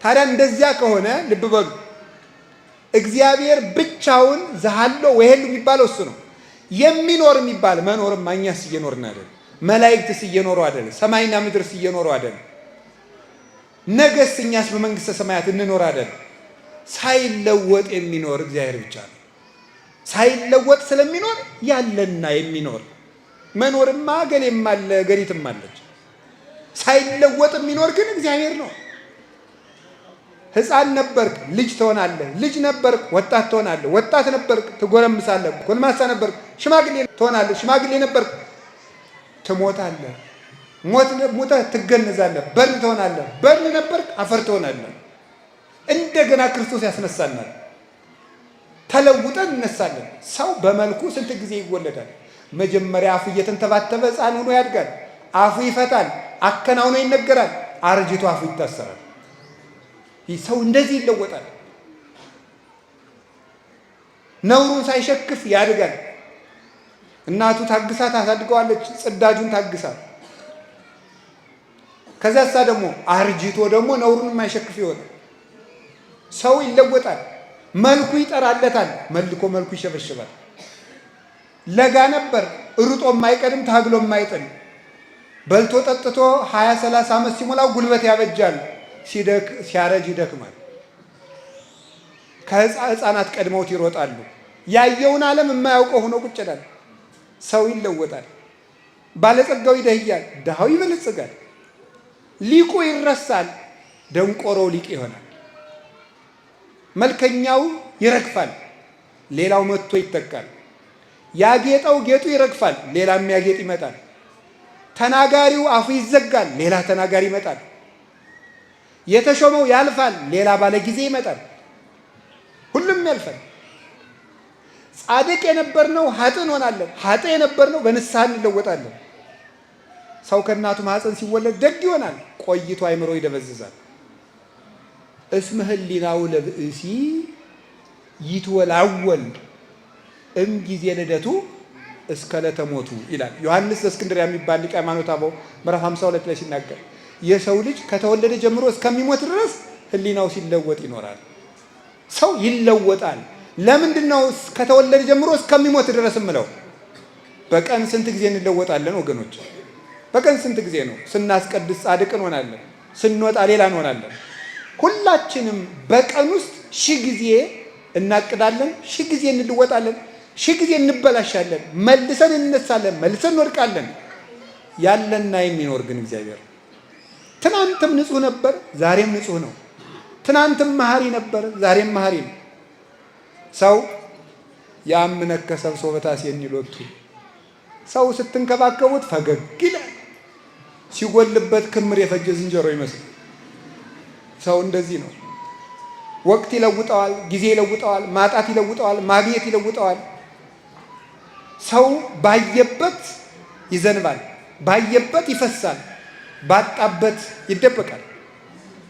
ታዲያ እንደዚያ ከሆነ ልብ በሉ፣ እግዚአብሔር ብቻውን ዘሃሎ ወይሄሉ የሚባለው እሱ ነው። የሚኖር የሚባል መኖርም እኛስ እየኖርን አይደል? መላእክትስ እየኖሩ አይደል? ሰማይና ምድርስ እየኖሩ አይደል? ነገስ እኛስ በመንግስተ ሰማያት እንኖራለን። ሳይለወጥ የሚኖር እግዚአብሔር ብቻ ነው። ሳይለወጥ ስለሚኖር ያለና የሚኖር መኖርማ ገሌም አለ ገሪትም አለች። ሳይለወጥ የሚኖር ግን እግዚአብሔር ነው። ሕፃን ነበርክ ልጅ ትሆናለህ፣ ልጅ ነበርክ ወጣት ትሆናለህ፣ ወጣት ነበርክ ትጎረምሳለህ፣ ጎልማሳ ነበርክ ሽማግሌ ትሆናለህ፣ ሽማግሌ ነበርክ ትሞታለህ፣ ሞተህ ትገነዛለህ፣ በርን ትሆናለህ፣ በርን ነበርክ አፈር ትሆናለህ። እንደገና ክርስቶስ ያስነሳናል። ተለውጠን እነሳለን። ሰው በመልኩ ስንት ጊዜ ይወለዳል? መጀመሪያ አፉ እየተንተባተበ ሕፃን ሆኖ ያድጋል። አፉ ይፈታል፣ አከናውኖ ይነገራል፣ አርጅቶ አፉ ይታሰራል። ይህ ሰው እንደዚህ ይለወጣል። ነውሩን ሳይሸክፍ ያድጋል። እናቱ ታግሳ ታሳድገዋለች፣ ጽዳጁን ታግሳ። ከዚያሳ ደግሞ አርጅቶ ደግሞ ነውሩን የማይሸክፍ ይሆናል። ሰው ይለወጣል። መልኩ ይጠራለታል፣ መልኮ መልኩ ይሸበሽባል። ለጋ ነበር ሩጦ የማይቀድም ታግሎ የማይጥል በልቶ ጠጥቶ 20-30 ዓመት ሲሞላው ጉልበት ያበጃል፣ ሲያረጅ ይደክማል። ከሕፃናት ቀድመውት ይሮጣሉ። ያየውን ዓለም የማያውቀው ሆኖ ቁጭ ይላል። ሰው ይለወጣል። ባለጸጋው ይደህያል፣ ድሃው ይበለጽጋል። ሊቁ ይረሳል፣ ደንቆሮው ሊቅ ይሆናል። መልከኛው ይረግፋል፣ ሌላው መጥቶ ይተካል። ያጌጠው ጌጡ ይረግፋል፣ ሌላ የሚያጌጥ ይመጣል። ተናጋሪው አፉ ይዘጋል፣ ሌላ ተናጋሪ ይመጣል። የተሾመው ያልፋል፣ ሌላ ባለ ጊዜ ይመጣል። ሁሉም ያልፋል። ጻድቅ የነበርነው ኃጥእ እንሆናለን፣ ኃጥእ የነበርነው በንስሐ እንለወጣለን። ሰው ከእናቱ ማኅፀን ሲወለድ ደግ ይሆናል፣ ቆይቶ አይምሮ ይደበዝዛል። እስመ ህሊናው ለብእሲ ይትወላወል ጊዜ ልደቱ እስከ ዕለተ ሞቱ ይላል ዮሐንስ ዘእስክንድርያ የሚባል ሊቀ ሃይማኖት አበው ምዕራፍ 52 ላይ ሲናገር የሰው ልጅ ከተወለደ ጀምሮ እስከሚሞት ድረስ ህሊናው ሲለወጥ ይኖራል። ሰው ይለወጣል። ለምንድን ነው ከተወለደ ጀምሮ እስከሚሞት ድረስ የምለው? በቀን ስንት ጊዜ እንለወጣለን ወገኖች? በቀን ስንት ጊዜ ነው? ስናስቀድስ ጻድቅ እንሆናለን፣ ስንወጣ ሌላ እንሆናለን። ሁላችንም በቀን ውስጥ 1000 ጊዜ እናቅዳለን፣ 1000 ጊዜ እንለወጣለን፣ 1000 ጊዜ እንበላሻለን፣ መልሰን እንነሳለን፣ መልሰን እንወድቃለን። ያለና የሚኖር ግን እግዚአብሔር ትናንትም ንጹህ ነበር፣ ዛሬም ንጹህ ነው። ትናንትም መሐሪ ነበር፣ ዛሬም መሐሪ ነው። ሰው ያምነከ ሰብሶ በታሴኒ ሎቱ ሰው ስትንከባከቡት ፈገግ ይላል፣ ሲጎልበት ክምር የፈጀ ዝንጀሮ ይመስል። ሰው እንደዚህ ነው። ወቅት ይለውጠዋል፣ ጊዜ ይለውጠዋል፣ ማጣት ይለውጠዋል፣ ማግኘት ይለውጠዋል። ሰው ባየበት ይዘንባል፣ ባየበት ይፈሳል፣ ባጣበት ይደበቃል።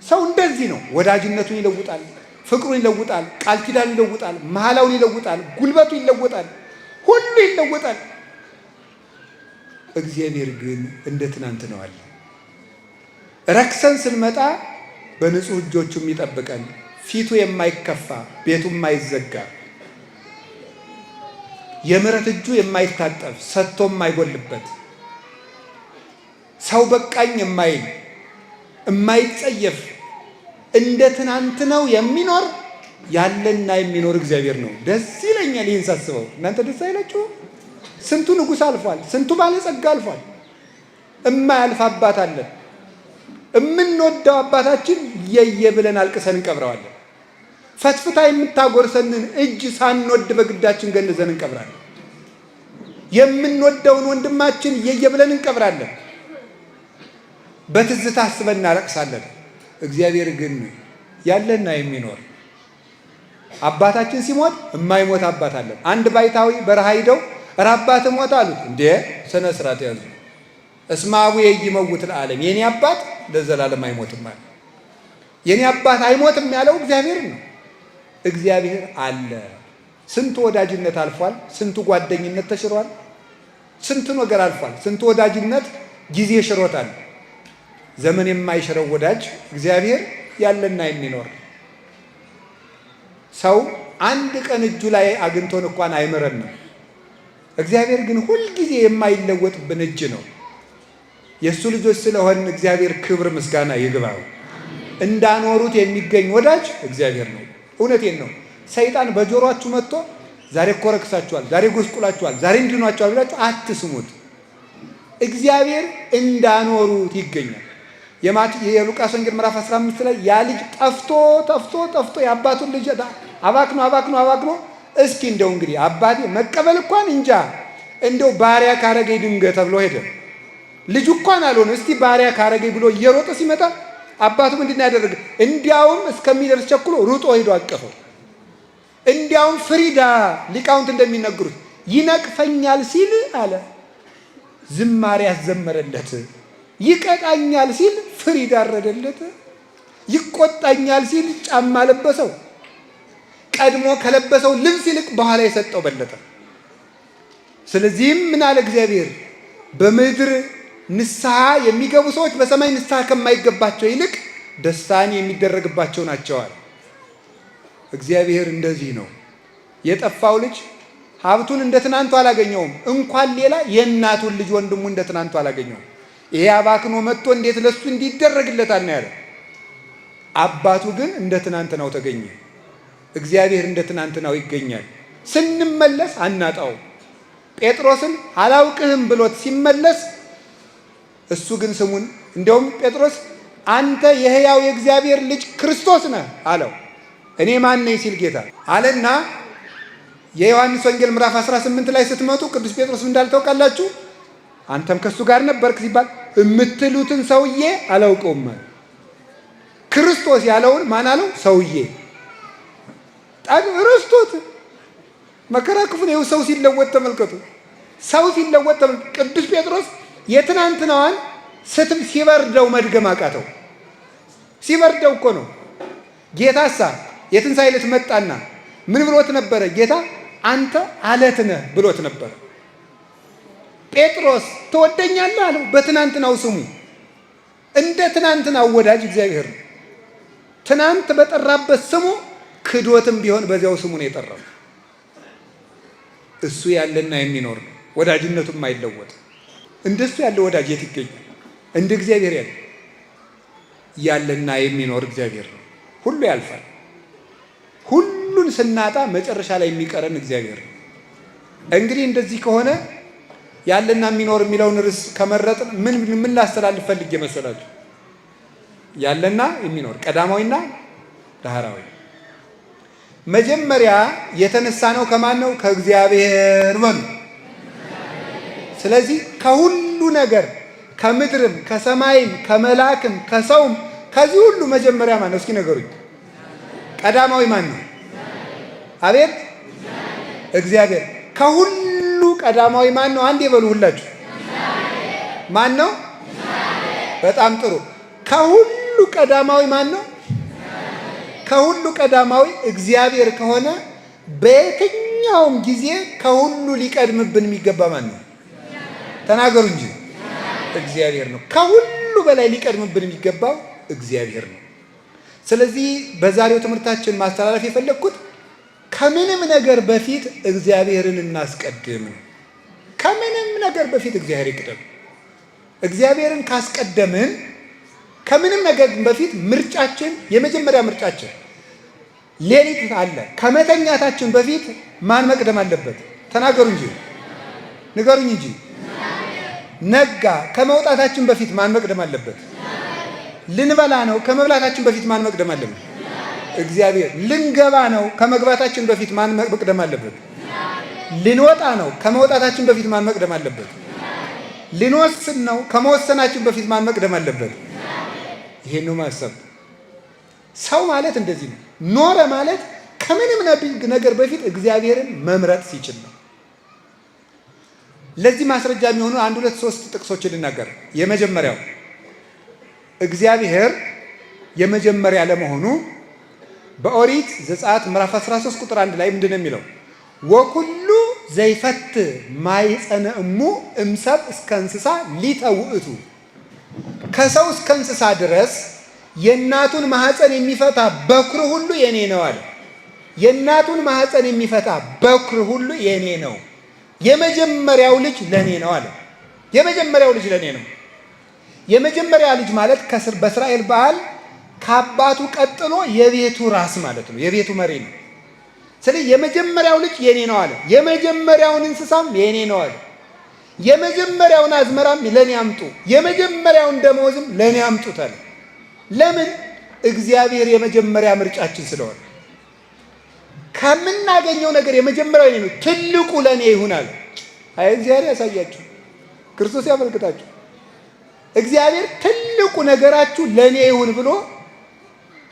ሰው እንደዚህ ነው። ወዳጅነቱን ይለውጣል፣ ፍቅሩን ይለውጣል፣ ቃል ኪዳን ይለውጣል፣ መሐላውን ይለውጣል፣ ጉልበቱ ይለውጣል፣ ሁሉ ይለውጣል። እግዚአብሔር ግን እንደ ትናንት ነው አለ። ረክሰን ስንመጣ በንጹህ እጆቹ የሚጠብቀን፣ ፊቱ የማይከፋ ቤቱ የማይዘጋ፣ የምሕረት እጁ የማይታጠፍ ሰጥቶ የማይጎልበት፣ ሰው በቃኝ የማይል የማይጸየፍ እንደ ትናንት ነው የሚኖር ያለና የሚኖር እግዚአብሔር ነው። ደስ ይለኛል ይህን ሳስበው። እናንተ ደስ አይላችሁ? ስንቱ ንጉሥ አልፏል፣ ስንቱ ባለጸጋ አልፏል። እማያልፍ አባት አለን። የምንወደው አባታችን የየ ብለን አልቅሰን እንቀብረዋለን። ፈትፍታ የምታጎርሰንን እጅ ሳንወድ በግዳችን ገንዘን እንቀብራለን። የምንወደውን ወንድማችን የየ ብለን እንቀብራለን። በትዝታ አስበን እናለቅሳለን። እግዚአብሔር ግን ያለና የሚኖር አባታችን ሲሞት የማይሞት አባት አለን። አንድ ባይታዊ በረሃ ሂደው ኧረ አባትህ ሞት አሉት። እንዴ ስነ ስርዓት ያዙ። እስመ አቡየ ኢይመውት ለዓለም፣ የኔ አባት ለዘላለም አይሞትም አለ። የኔ አባት አይሞትም ያለው እግዚአብሔር ነው። እግዚአብሔር አለ። ስንቱ ወዳጅነት አልፏል፣ ስንቱ ጓደኝነት ተሽሯል፣ ስንቱ ነገር አልፏል፣ ስንቱ ወዳጅነት ጊዜ ሽሮታል። ዘመን የማይሽረው ወዳጅ እግዚአብሔር ያለና የሚኖር ሰው አንድ ቀን እጁ ላይ አግኝቶን እንኳን አይምረንም። እግዚአብሔር ግን ሁልጊዜ የማይለወጥብን እጅ ነው። የእሱ ልጆች ስለሆን እግዚአብሔር ክብር ምስጋና ይግባው። እንዳኖሩት የሚገኝ ወዳጅ እግዚአብሔር ነው። እውነቴን ነው። ሰይጣን በጆሮአችሁ መጥቶ ዛሬ እኮ ረክሳችኋል፣ ዛሬ ጎስቁላችኋል፣ ዛሬ እንድኗችኋል ብላችሁ አትስሙት። እግዚአብሔር እንዳኖሩት ይገኛል። የሉቃስ ወንጌል ምዕራፍ 15 ላይ ያ ልጅ ጠፍቶ የአባቱን ልጅ አባክኖ እስኪ እንደው እንግዲህ አባቴ መቀበል እንኳን እንጃ እንደው ባሪያ ካረገኝ ድንገት ተብሎ ሄደ። ልጁ እንኳን አልሆነ እስቲ ባሪያ ካረገኝ ብሎ እየሮጠ ሲመጣ አባቱ ምንድን ያደረገ? እንዲያውም እስከሚደርስ ቸኩሎ ሩጦ ሄዶ አቀፈው። እንዲያውም ፍሪዳ ሊቃውንት እንደሚነግሩት ይነቅፈኛል ሲል አለ ዝማሬ ያዘመረለት፣ ይቀጣኛል ሲል ፍሪዳ አረደለት፣ ይቆጣኛል ሲል ጫማ ለበሰው፣ ቀድሞ ከለበሰው ልብስ ይልቅ በኋላ የሰጠው በለጠ። ስለዚህም ምን አለ እግዚአብሔር? በምድር ንስሐ የሚገቡ ሰዎች በሰማይ ንስሐ ከማይገባቸው ይልቅ ደስታን የሚደረግባቸው ናቸዋል። እግዚአብሔር እንደዚህ ነው። የጠፋው ልጅ ሀብቱን እንደ ትናንቱ አላገኘውም። እንኳን ሌላ የእናቱን ልጅ ወንድሙ እንደ ትናንቱ አላገኘውም። ይሄ አባክኖ መጥቶ እንዴት ለሱ እንዲደረግለታል ነው ያለ። አባቱ ግን እንደ ትናንትናው ተገኘ። እግዚአብሔር እንደ ትናንትናው ይገኛል። ስንመለስ አናጣው። ጴጥሮስን አላውቅህም ብሎት ሲመለስ እሱ ግን ስሙን እንደውም ጴጥሮስ አንተ የሕያው የእግዚአብሔር ልጅ ክርስቶስ ነህ አለው። እኔ ማን ነኝ ሲል ጌታ አለና የዮሐንስ ወንጌል ምዕራፍ 18 ላይ ስትመጡ ቅዱስ ጴጥሮስ እንዳልታውቃላችሁ አንተም ከሱ ጋር ነበርክ ሲባል የምትሉትን ሰውዬ አላውቀውም። ክርስቶስ ያለውን ማን አለው? ሰውዬ ረስቶት መከራ ክፉ ነው። ሰው ሲለወጥ ተመልከቱ። ሰው ሲለወጥ ተመልከቱ። ቅዱስ ጴጥሮስ የትናንትናዋን ሲበርደው መድገም አቃተው። ሲበርደው እኮ ነው። ጌታሳ የትንሣኤ ዕለት መጣና ምን ብሎት ነበረ? ጌታ አንተ አለት ነህ ብሎት ነበረ። ጴጥሮስ ትወደኛለህ አለው። በትናንትናው ስሙ እንደ ትናንትናው ወዳጅ እግዚአብሔር ነው። ትናንት በጠራበት ስሙ ክዶትም ቢሆን በዚያው ስሙ ነው የጠራው። እሱ ያለና የሚኖር ነው። ወዳጅነቱም አይለወጥ። እንደሱ ያለ ወዳጅ የት ይገኛል? እንደ እግዚአብሔር ያለና የሚኖር እግዚአብሔር ነው። ሁሉ ያልፋል። ሁሉን ስናጣ መጨረሻ ላይ የሚቀረን እግዚአብሔር ነው። እንግዲህ እንደዚህ ከሆነ ያለና የሚኖር የሚለውን ርዕስ ከመረጥን ምን ላስተላልፍ ፈልጌ መሰላችሁ? ያለና የሚኖር ቀዳማዊና ዳህራዊ። መጀመሪያ የተነሳ ነው ከማን ነው? ከእግዚአብሔር በሉ። ስለዚህ ከሁሉ ነገር ከምድርም ከሰማይም ከመላክም ከሰውም ከዚህ ሁሉ መጀመሪያ ማን ነው? እስኪ ነገሩኝ። ቀዳማዊ ማን ነው? አቤት እግዚአብሔር። ከሁሉ ቀዳማዊ ማን ነው? አንድ ይበሉ ሁላችሁ። ማን ነው? በጣም ጥሩ። ከሁሉ ቀዳማዊ ማን ነው? ከሁሉ ቀዳማዊ እግዚአብሔር ከሆነ በየትኛውም ጊዜ ከሁሉ ሊቀድምብን የሚገባ ማን ነው? ተናገሩ እንጂ። እግዚአብሔር ነው። ከሁሉ በላይ ሊቀድምብን የሚገባው እግዚአብሔር ነው። ስለዚህ በዛሬው ትምህርታችን ማስተላለፍ የፈለግኩት ከምንም ነገር በፊት እግዚአብሔርን እናስቀድም ነው። ከምንም ነገር በፊት እግዚአብሔር ይቅደም። እግዚአብሔርን ካስቀደምን ከምንም ነገር በፊት ምርጫችን፣ የመጀመሪያ ምርጫችን ሌሊት አለ። ከመተኛታችን በፊት ማን መቅደም አለበት? ተናገሩ እንጂ ንገሩኝ እንጂ። ነጋ። ከመውጣታችን በፊት ማን መቅደም አለበት? ልንበላ ነው። ከመብላታችን በፊት ማን መቅደም አለበት? እግዚአብሔር። ልንገባ ነው። ከመግባታችን በፊት ማን መቅደም አለበት? ልንወጣ ነው። ከመውጣታችን በፊት ማን መቅደም አለበት? ልንወስን ነው። ከመወሰናችን በፊት ማን መቅደም አለበት? ይሄን ነው ማሰብ። ሰው ማለት እንደዚህ ነው። ኖረ ማለት ከምንም ነገር በፊት እግዚአብሔርን መምረጥ ሲችል ነው። ለዚህ ማስረጃ የሚሆኑ 1 2 3 ጥቅሶችን ልናገር። የመጀመሪያው እግዚአብሔር የመጀመሪያ ለመሆኑ በኦሪት ዘጸአት ምዕራፍ 13 ቁጥር 1 ላይ ምንድን ነው የሚለው? ወኩሉ ዘይፈት ማይጸነ እሙ እምሰብ እስከ እንስሳ ሊተውእቱ። ከሰው እስከ እንስሳ ድረስ የእናቱን ማህፀን የሚፈታ በኩር ሁሉ የኔ ነው አለ። የእናቱን ማህፀን የሚፈታ በኩር ሁሉ የኔ ነው። የመጀመሪያው ልጅ ለኔ ነው አለ። የመጀመሪያው ልጅ ለኔ ነው። የመጀመሪያ ልጅ ማለት በእስራኤል ባህል ከአባቱ ቀጥሎ የቤቱ ራስ ማለት ነው። የቤቱ መሪ ነው። ስለዚህ የመጀመሪያው ልጅ የኔ ነው አለ። የመጀመሪያውን እንስሳም የኔ ነው አለ። የመጀመሪያውን አዝመራም ለኔ አምጡ፣ የመጀመሪያውን ደመወዝም ለኔ አምጡት አለ። ለምን? እግዚአብሔር የመጀመሪያ ምርጫችን ስለሆነ ከምናገኘው ነገር የመጀመሪያው የኔ ነው፣ ትልቁ ለኔ ይሁን አለ። አይ እግዚአብሔር ያሳያችሁ፣ ክርስቶስ ያመልክታችሁ። እግዚአብሔር ትልቁ ነገራችሁ ለኔ ይሁን ብሎ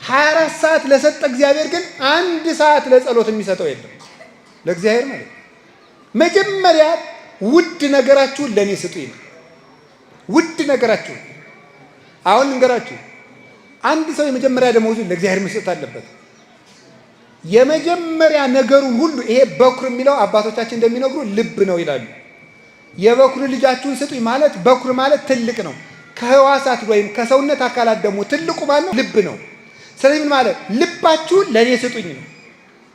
24 ሰዓት ለሰጠ እግዚአብሔር ግን 1 ሰዓት ለጸሎት የሚሰጠው የለም። ለእግዚአብሔር ማለት መጀመሪያ ውድ ነገራችሁን ለኔ ስጡኝ ነው። ውድ ነገራችሁ አሁን እንገራችሁ፣ አንድ ሰው የመጀመሪያ ደመወዙን ለእግዚአብሔር መስጠት አለበት። የመጀመሪያ ነገሩን ሁሉ ይሄ በኩር የሚለው አባቶቻችን እንደሚነግሩ ልብ ነው ይላሉ። የበኩር ልጃችሁን ስጡኝ ማለት በኩር ማለት ትልቅ ነው። ከህዋሳት ወይም ከሰውነት አካላት ደግሞ ትልቁ ማለት ልብ ነው። ስለዚህ ምን ማለት ልባችሁን ለኔ ስጡኝ ነው።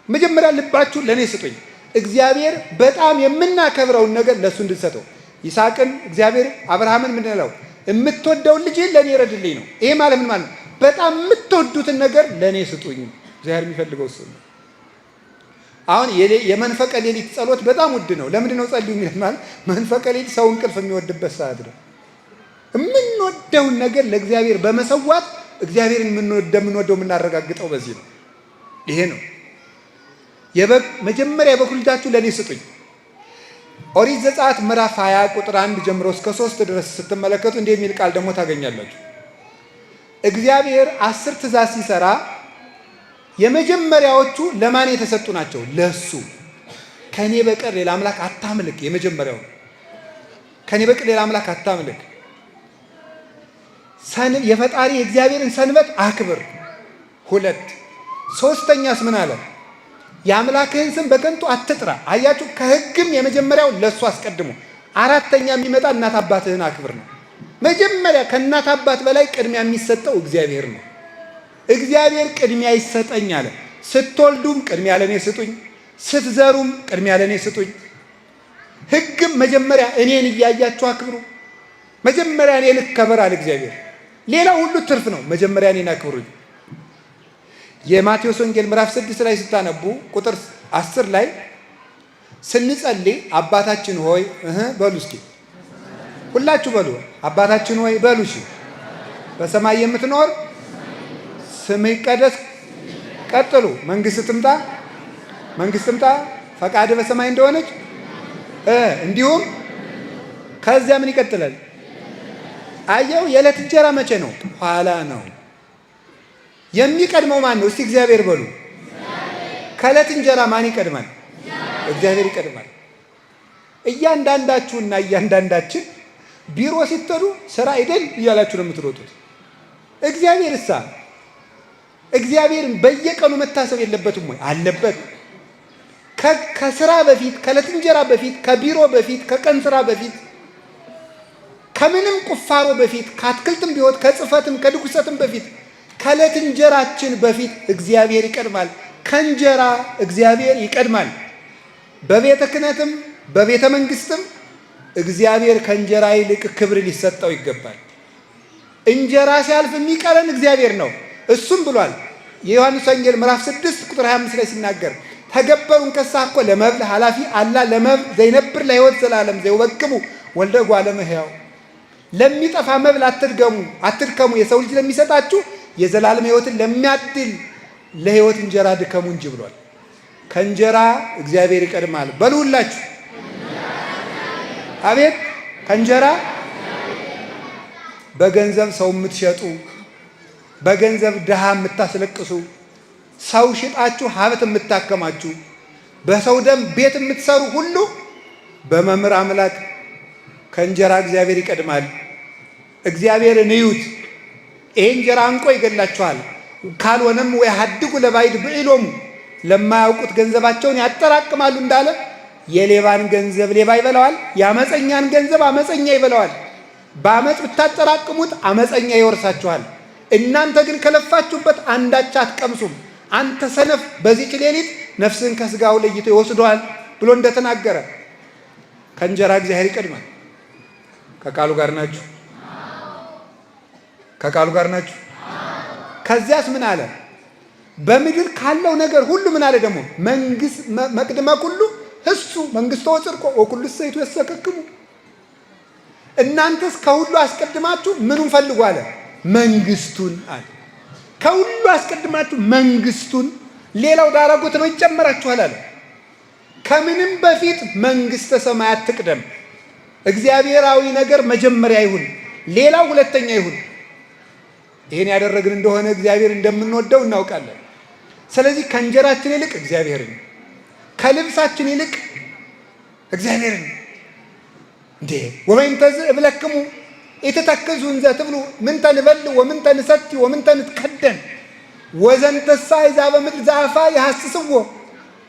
መጀመሪያ ልባችሁን ለኔ ስጡኝ። እግዚአብሔር በጣም የምናከብረውን ነገር ለሱ እንድንሰጠው ይስሐቅን እግዚአብሔር አብርሃምን ምን ነው የምትወደውን ልጅህን ለኔ ረድልኝ ነው። ይሄ ማለት ምን ማለት በጣም የምትወዱትን ነገር ለኔ ስጡኝ። እግዚአብሔር የሚፈልገው እሱ ነው። አሁን የመንፈቀ ሌሊት ጸሎት በጣም ውድ ነው። ለምንድን ነው ጸልዩ የሚለው? ማለት መንፈቀ ሌሊት ሰው እንቅልፍ የሚወድበት ሰዓት ነው። የምንወደውን ነገር ለእግዚአብሔር በመሰዋት እግዚአብሔርን እንደምንወደው የምናረጋግጠው በዚህ ነው። ይሄ ነው መጀመሪያ የበኩር ልጃችሁ ለኔ ስጡኝ። ኦሪት ዘጸአት ምዕራፍ 20 ቁጥር 1 ጀምሮ እስከ 3 ድረስ ስትመለከቱ እንዲህ የሚል ቃል ደግሞ ታገኛላችሁ። እግዚአብሔር 10 ትእዛዝ ሲሰራ የመጀመሪያዎቹ ለማን የተሰጡ ናቸው? ለሱ። ከኔ በቀር ሌላ አምላክ አታምልክ። የመጀመሪያው ከኔ በቀር ሌላ አምላክ አታምልክ። የፈጣሪ የእግዚአብሔርን ሰንበት አክብር። 2 ሶስተኛስ ምን አለ? የአምላክህን ስም በከንቱ አትጥራ። አያችሁ፣ ከህግም የመጀመሪያው ለሱ አስቀድሞ። 4ተኛ የሚመጣ እናት አባትህን አክብር ነው። መጀመሪያ ከእናት አባት በላይ ቅድሚያ የሚሰጠው እግዚአብሔር ነው። እግዚአብሔር ቅድሚያ ይሰጠኝ አለ። ስትወልዱም ቅድሚያ ለኔ ስጡኝ፣ ስትዘሩም ቅድሚያ ለኔ ስጡኝ። ህግም መጀመሪያ እኔን እያያችሁ አክብሩ። መጀመሪያ እኔ ልከበር አለ እግዚአብሔር። ሌላው ሁሉ ትርፍ ነው። መጀመሪያ እኔን አክብሩኝ። የማቴዎስ ወንጌል ምዕራፍ 6 ላይ ስታነቡ ቁጥር 10 ላይ ስንጸልይ አባታችን ሆይ በሉ እስኪ ሁላችሁ በሉ አባታችን ሆይ በሉ እሺ። በሰማይ የምትኖር ስምህ ይቀደስ። ቀጥሉ መንግስት ትምጣ። መንግስት ትምጣ ፈቃድህ በሰማይ እንደሆነች እንዲሁም። ከዚያ ምን ይቀጥላል? አየው የዕለት እንጀራ መቼ ነው? ኋላ ነው። የሚቀድመው ማን ነው? እስቲ እግዚአብሔር በሉ። ከዕለት እንጀራ ማን ይቀድማል? እግዚአብሔር ይቀድማል። እያንዳንዳችሁና እያንዳንዳችን ቢሮ ሲተዱ ስራ አይደል እያላችሁ ነው የምትሮጡት። እግዚአብሔርን በየቀኑ መታሰብ የለበትም ወይ? አለበት። ከስራ በፊት፣ ከዕለት እንጀራ በፊት፣ ከቢሮ በፊት፣ ከቀን ስራ በፊት፣ ከምንም ቁፋሮ በፊት፣ ከአትክልትም ቢሆን ከጽፈትም ከድጉሰትም በፊት፣ ከዕለት እንጀራችን በፊት እግዚአብሔር ይቀድማል። ከእንጀራ እግዚአብሔር ይቀድማል። በቤተ ክህነትም በቤተ መንግስትም እግዚአብሔር ከእንጀራ ይልቅ ክብር ሊሰጠው ይገባል። እንጀራ ሲያልፍ የሚቀረን እግዚአብሔር ነው። እሱም ብሏል የዮሐንስ ወንጌል ምዕራፍ 6 ቁጥር 25 ላይ ሲናገር ተገበሩን ከሳኮ ለመብል ኃላፊ አላ ለመብል ዘይነብር ለሕይወት ዘላለም ዘይወክሙ ወልደ እጓለ እመሕያው። ለሚጠፋ መብል አትድከሙ፣ የሰው ልጅ ለሚሰጣችሁ የዘላለም ሕይወትን ለሚያድል ለሕይወት እንጀራ ድከሙ እንጂ ብሏል። ከእንጀራ እግዚአብሔር ይቀድማል። በሉላችሁ አቤት። ከእንጀራ በገንዘብ ሰው የምትሸጡ፣ በገንዘብ ድሃ የምታስለቅሱ፣ ሰው ሽጣችሁ ሀብት የምታከማችሁ፣ በሰው ደም ቤት የምትሰሩ ሁሉ በመምህር አምላክ ከእንጀራ እግዚአብሔር ይቀድማል። እግዚአብሔርን እዩት። ይሄ እንጀራ እንቆ ይገላችኋል። ካልሆነም ወይ ሀድጉ ለባይድ ብዕሎሙ ለማያውቁት ገንዘባቸውን ያጠራቅማሉ እንዳለ የሌባን ገንዘብ ሌባ ይበላዋል፣ የአመፀኛን ገንዘብ አመፀኛ ይበላዋል። በአመፅ ብታጠራቅሙት አመፀኛ ይወርሳችኋል። እናንተ ግን ከለፋችሁበት አንዳች አትቀምሱም። አንተ ሰነፍ በዚህች ሌሊት ነፍስን ከስጋው ለይቶ ይወስደዋል ብሎ እንደተናገረ ከእንጀራ እግዚአብሔር ይቀድማል። ከቃሉ ጋር ናችሁ? ከቃሉ ጋር ናችሁ? ከዚያስ ምን አለ? በምድር ካለው ነገር ሁሉ ምን አለ ደግሞ? መንግስት መቅድመ ኩሉ እሱ መንግስቶ ጽድቆ ወኩሉ ሰይቱ ያሰከክሙ። እናንተስ ከሁሉ አስቀድማችሁ ምኑን ፈልጉ አለ? መንግስቱን አለ። ከሁሉ አስቀድማችሁ መንግስቱን፣ ሌላው ዳረጎት ነው ይጨመራችኋል አለ። ከምንም በፊት መንግስተ ሰማያት ትቅደም። እግዚአብሔራዊ ነገር መጀመሪያ ይሁን፣ ሌላው ሁለተኛ ይሁን። ይሄን ያደረግን እንደሆነ እግዚአብሔር እንደምንወደው እናውቃለን። ስለዚህ ከእንጀራችን ይልቅ እግዚአብሔርን፣ ከልብሳችን ይልቅ እግዚአብሔርን እንዴ ወመንተዝ እብለክሙ ኢትተክዙ እንዘ ትብሉ ምንተ ንበል ወምንተ ንሰቲ ወምንተ ንትከደን ወዘንተሳ ይዛ በምድር ዛፋ ያሐስስዎ።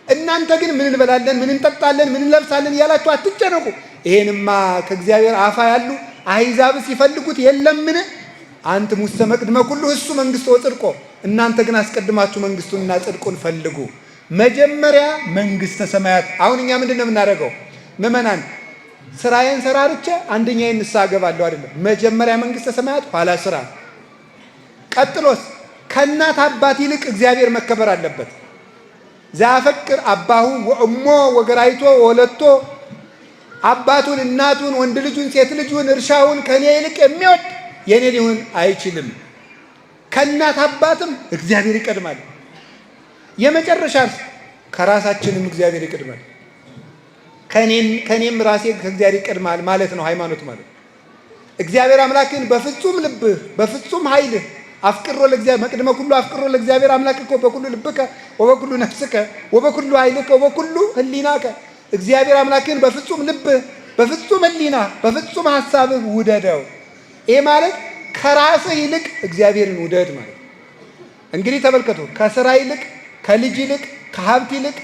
እናንተ ግን ምን እንበላለን፣ ምን እንጠጣለን፣ ምን እንለብሳለን እያላችሁ አትጨነቁ። ይሄንማ ከእግዚአብሔር አፋ ያሉ አሕዛብስ ይፈልጉት የለምን? አንተ ሙሰ መቅድመ ኩሉ እሱ መንግስቶ ጽድቆ። እናንተ ግን አስቀድማችሁ መንግስቱንና ጽድቁን ፈልጉ። መጀመሪያ መንግስተ ሰማያት። አሁን እኛ ምንድን ነው የምናደርገው? ምእመናን ስራዬን ሰራርቼ አንደኛዬን ንስሐ እገባለሁ አይደለም። መጀመሪያ መንግስተ ሰማያት፣ ኋላ ስራ። ቀጥሎስ ከእናት አባት ይልቅ እግዚአብሔር መከበር አለበት። ዘያፈቅር አባሁ ወእሞ ወገራይቶ ወለቶ፣ አባቱን እናቱን ወንድ ልጁን ሴት ልጁን እርሻውን ከኔ ይልቅ የሚወድ የኔ ሊሆን አይችልም። ከእናት አባትም እግዚአብሔር ይቀድማል። የመጨረሻ ከራሳችንም እግዚአብሔር ይቀድማል። ከኔም ራሴ ከእግዚአብሔር ይቀድማል ማለት ነው ሃይማኖት ማለት። እግዚአብሔር አምላክን በፍጹም ልብህ በፍጹም ኃይልህ አፍቅሮ ለእግዚአብሔር መቅድመ ኩሉ አፍቅሮ ለእግዚአብሔር አምላክኮ በኩሉ ልብከ ወበኩሉ ነፍስከ ወበኩሉ ኃይልከ ወበኩሉ ህሊናከ። እግዚአብሔር አምላክን በፍጹም ልብህ በፍጹም ህሊና በፍጹም ሐሳብህ ውደደው። ይሄ ማለት ከራስህ ይልቅ እግዚአብሔርን ውደድ ማለት። እንግዲህ ተመልከቱ፣ ከስራ ይልቅ፣ ከልጅ ይልቅ፣ ከሀብት ይልቅ፣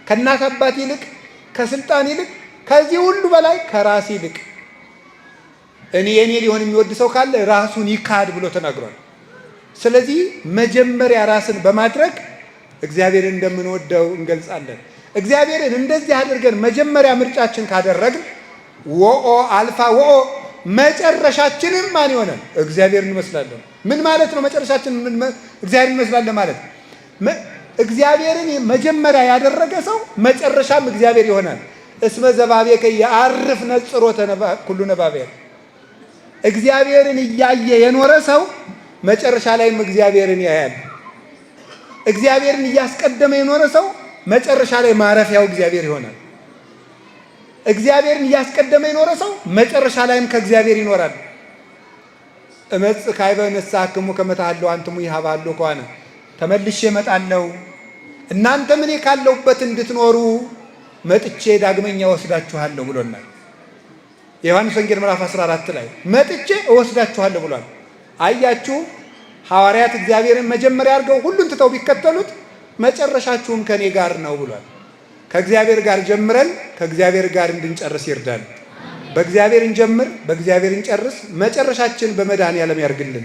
ከእናት አባት ይልቅ፣ ከስልጣን ይልቅ፣ ከዚህ ሁሉ በላይ ከራስ ይልቅ እኔ የኔ ሊሆን የሚወድ ሰው ካለ ራሱን ይካድ ብሎ ተናግሯል። ስለዚህ መጀመሪያ ራስን በማድረግ እግዚአብሔርን እንደምንወደው እንገልጻለን። እግዚአብሔርን እንደዚህ አድርገን መጀመሪያ ምርጫችን ካደረግን ወኦ አልፋ ወኦ መጨረሻችንም ማን ይሆናል? እግዚአብሔርን እንመስላለን። ምን ማለት ነው? መጨረሻችን እግዚአብሔርን እንመስላለን ማለት እግዚአብሔርን መጀመሪያ ያደረገ ሰው መጨረሻም እግዚአብሔር ይሆናል። እስመ ዘባቤከ የአርፍ ነጽሮ ኩሉ ነባቤ። እግዚአብሔርን እያየ የኖረ ሰው መጨረሻ ላይም እግዚአብሔርን ያያል። እግዚአብሔርን እያስቀደመ የኖረ ሰው መጨረሻ ላይ ማረፊያው እግዚአብሔር ይሆናል። እግዚአብሔርን እያስቀደመ የኖረ ሰው መጨረሻ ላይም ከእግዚአብሔር ይኖራል። እመጽእ ካዕበ ንስሐክሙ ከመ ተሐልዉ አንትሙ ይሃባሉ ከሆነ ተመልሼ እመጣለሁ እናንተም እኔ ካለሁበት እንድትኖሩ መጥቼ ዳግመኛ ወስዳችኋለሁ ብሎናል። የዮሐንስ ወንጌል ምዕራፍ 14 ላይ መጥቼ እወስዳችኋለሁ ብሏል። አያችሁ፣ ሐዋርያት እግዚአብሔርን መጀመሪያ አድርገው ሁሉን ትተው ቢከተሉት መጨረሻችሁም ከኔ ጋር ነው ብሏል። ከእግዚአብሔር ጋር ጀምረን ከእግዚአብሔር ጋር እንድንጨርስ ይርዳል። በእግዚአብሔር እንጀምር፣ በእግዚአብሔር እንጨርስ። መጨረሻችን በመድኃኔዓለም ያርግልን።